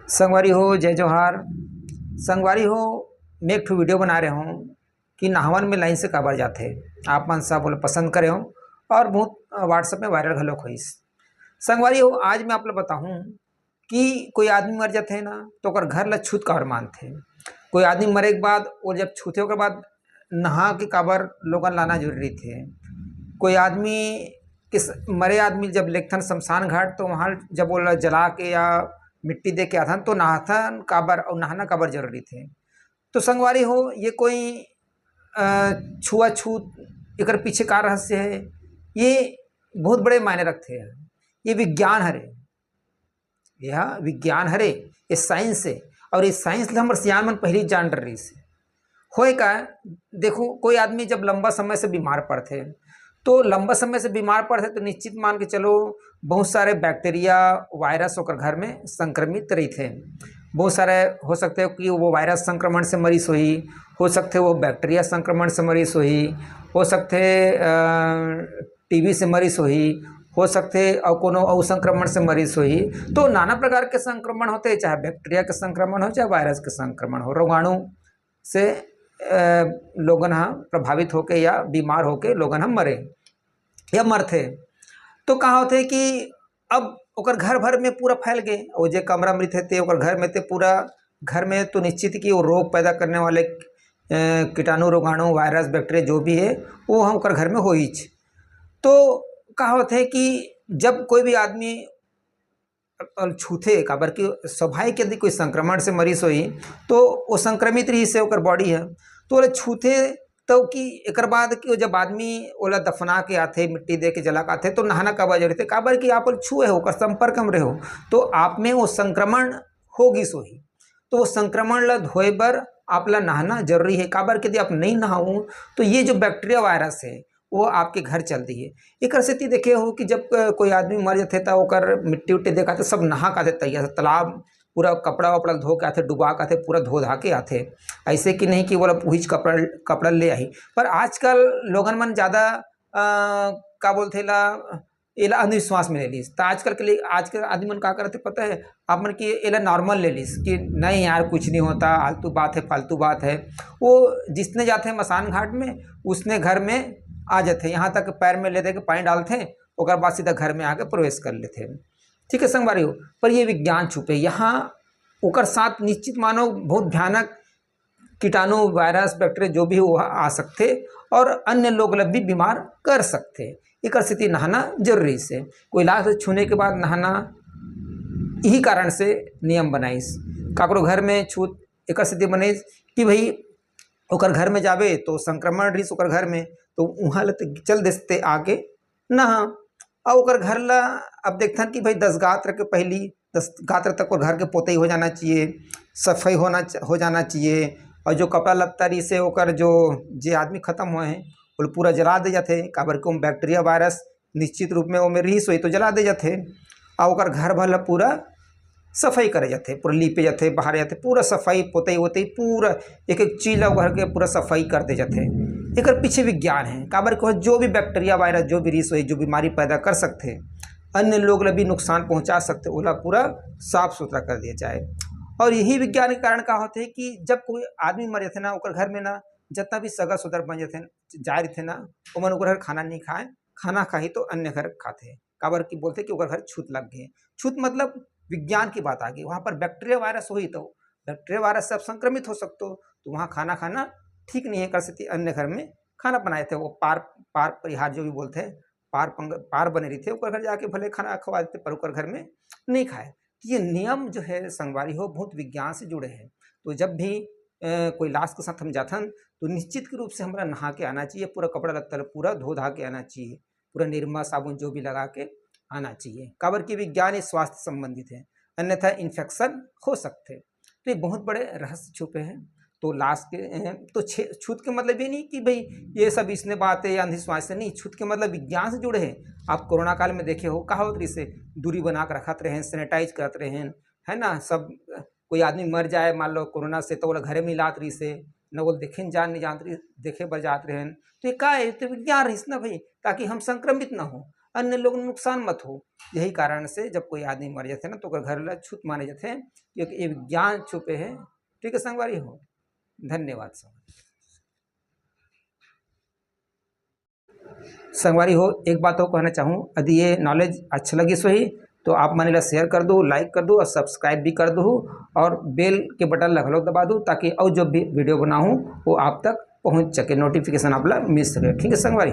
संगवारी हो जय जोहार। संगवारी हो, मैं एक ठो वीडियो बना रहे हूँ कि नहावन में लाइन से काबर जाते। आप मन सब बोले पसंद करे हो और बहुत व्हाट्सएप में वायरल घलोक होइस। संगवारी हो, आज मैं आप लोग बताऊँ कि कोई आदमी मर जाते ना तो ओकर घर ला छूत काबर मानथे। कोई आदमी मरे के बाद वो जब छूते ओकर बाद नहा के काबर लोगन लाना जरूरी थे। कोई आदमी किस मरे आदमी जब लेखथन शमशान घाट तो वहाँ जब वो जला के या मिट्टी दे के आथन तो नहाथन काबर और नहाना काबर जरूरी थे। तो संगवारी हो, ये कोई छुआछूत एकर पीछे का रहस्य है, ये बहुत बड़े मायने रखते हैं। ये विज्ञान हरे, यह विज्ञान हरे, ये साइंस है। और ये साइंस ला हमर सियान मन पहले जान रही से होए का। देखो, कोई आदमी जब लंबा समय से बीमार पड़ते तो लंबा समय से बीमार पड़ते तो निश्चित मान के चलो बहुत सारे बैक्टीरिया वायरस होकर घर में संक्रमित रहते। बहुत सारे हो सकते हो कि वो वायरस संक्रमण से मरीज हुई, हो सकते वो बैक्टीरिया संक्रमण से मरीज हुई, हो सकते टीबी से मरीज हुई, हो सकते और कोनो और संक्रमण से मरीज हुई। तो नाना प्रकार के संक्रमण होते, चाहे बैक्टीरिया के संक्रमण हो चाहे वायरस के संक्रमण हो। रोगाणु से लोगन हाँ प्रभावित होके या बीमार होके लोगन हम मरे या मरथे। तो कहाँ होते कि अब ओकर घर भर में पूरा फैल गए, और जे कमरा में थे ओकर घर में थे पूरा घर में, तो निश्चित कि वो रोग पैदा करने वाले कीटाणु रोगाणु वायरस बैक्टीरिया जो भी है वो हम ओकर घर में हो ही। तो कहाँ होते कि जब कोई भी आदमी छूथे काबर कि स्वाभाविक यदि कोई संक्रमण से मरीज हुई तो वो संक्रमित रही से ओकर बॉडी है, तो ओला छूथे तो कि एकर बाद कि जब आदमी ओला दफना के आथे मिट्टी दे के जला के आथे तो नहाना काबर जरूरी थे, काबर कि आप छुए हो ओकर संपर्क में रहो तो आप में वो संक्रमण होगी सोही। तो वो संक्रमण ला धोए बर आप ला नहाना जरूरी है, काबर कि यदि आप नहीं नहाओ तो ये जो बैक्टीरिया वायरस है वो आपके घर चल दी है। एक स्थिति देखे हो कि जब कोई आदमी मर जाते तो ओकर मिट्टी उट्टी देखा सब नहा के आते तैयार तालाब पूरा कपड़ा वपड़ा धो के आते, डुबा के आते, पूरा धो धा के आते। ऐसे कि नहीं कि बोला वही कपड़ा ले आई। पर आजकल लोगन मन ज़्यादा का बोलते ला एला अंधविश्वास में ले लीस। तो आजकल के लिए आजकल आदमी मन का करते पता है आप मन कि एला नॉर्मल ले लीस कि नहीं यार कुछ नहीं होता, आलतू बात है, फालतू बात है। वो जिसने जाते हैं मसान घाट में उसने घर में आ जाते, यहाँ तक पैर में ले दे के पानी डालते और बाद सीधा घर में आके प्रवेश कर लेते। ठीक है संगवारी हो, पर ये विज्ञान छुपे यहाँ ओकर साथ निश्चित मानो बहुत भयानक कीटाणु वायरस बैक्टीरिया जो भी वो आ सकते और अन्य लोग भी बीमार कर सकते। एक स्थिति नहाना जरूरी से कोई लाश छूने के बाद नहाना यही कारण से नियम बनाइस। काकरो घर में छूत एक स्थिति बनाइस कि भाई ओकर घर में जाबे तो संक्रमण रही ओकर घर में तो वहाँ ले चल देते आगे नहा और ओकर घर ला अब देखथन कि भाई 10 गात्र के पहली 10 गात्र तक और घर के पोतई हो जाना चाहिए, सफाई हो जाना चाहिए। और जो कपड़ा लत्ता रही से ओकर जो जे आदमी खत्म हुए हैं वो पूरा जला दे जाते, काबर को बैक्टीरिया वायरस निश्चित रूप में वो में रही सोई तो जला दे जाते। और ओकर घर भर ला पूरा सफाई करे जाते, पूरा लीपे जाते, बाहर जाते, पूरा सफाई पोतई होते, पूरा एक एक चीज घर के पूरा सफाई कर दे जाते। एक पीछे विज्ञान है, काबर को जो भी बैक्टीरिया वायरस जो भी रिस हुई जो बीमारी पैदा कर सकते, अन्य लोग भी नुकसान पहुंचा सकते, ओला पूरा साफ सुथरा कर दिया जाए। और यही विज्ञान के कारण का होते है कि जब कोई आदमी मरे थे ना ओकर घर में ना जितना भी सगा सुदर बन जाते जा रहे थे ना वो मन ओकर घर खाना नहीं खाए, खाना खाही तो अन्य घर खाते। काबर की बोलते कि ओकर घर छूत लग गए। छूत मतलब विज्ञान की बात आ गई, वहाँ पर बैक्टीरिया वायरस हुई तो बैक्टीरिया वायरस से आप संक्रमित हो सकते हो, तो वहाँ खाना खाना ठीक नहीं है। कर सकती अन्य घर में खाना बनाए थे वो पार परिहार जो भी बोलते हैं पार बने रही थे ओकर घर जाके भले खाना खवा देते पर ओकर घर में नहीं खाए। ये नियम जो है संगवारी हो बहुत विज्ञान से जुड़े हैं। तो जब भी कोई लाश के साथ हम जाथन तो निश्चित रूप से हमारा नहा के आना चाहिए, पूरा कपड़ा लत्ता पूरा धो धा के आना चाहिए, पूरा निरमा साबुन जो भी लगा के आना चाहिए। काबर की विज्ञान ये स्वास्थ्य संबंधित है, अन्यथा इन्फेक्शन हो सकते। तो ये बहुत बड़े रहस्य छुपे हैं। तो लाश के तो छूत के मतलब ये नहीं कि भाई ये सब इसने बात है या अंधविश्वास से नहीं, छूत के मतलब विज्ञान से जुड़े हैं। आप कोरोना काल में देखे हो कहा होती से दूरी बना कर रखत रहे, सैनिटाइज करते रहे, है ना। सब कोई आदमी मर जाए मान लो कोरोना से तो वो घरे में लात रही से न वो देखे जान नहीं जानते देखे बर जात रहे। तो ये का है तो विज्ञान रही ना भाई, ताकि हम संक्रमित ना हो। अन्य लोग नुकसान मत हो। यही कारण से जब कोई आदमी मर जाते ना तो ओकर घर ला छूत माने जाते हैं, क्योंकि ये ज्ञान छुपे है। ठीक है संगवारी हो, धन्यवाद संगवारी हो। एक बात और कहना चाहूँ, यदि ये नॉलेज अच्छा लगी सो ही तो आप माने ला शेयर कर दो, लाइक कर दो और सब्सक्राइब भी कर दो, और बेल के बटन लगलो दबा दो, ताकि और जो भी वीडियो बनाऊँ वो आप तक पहुँच सके, नोटिफिकेशन आप ला मिल सके। ठीक है संगवारी।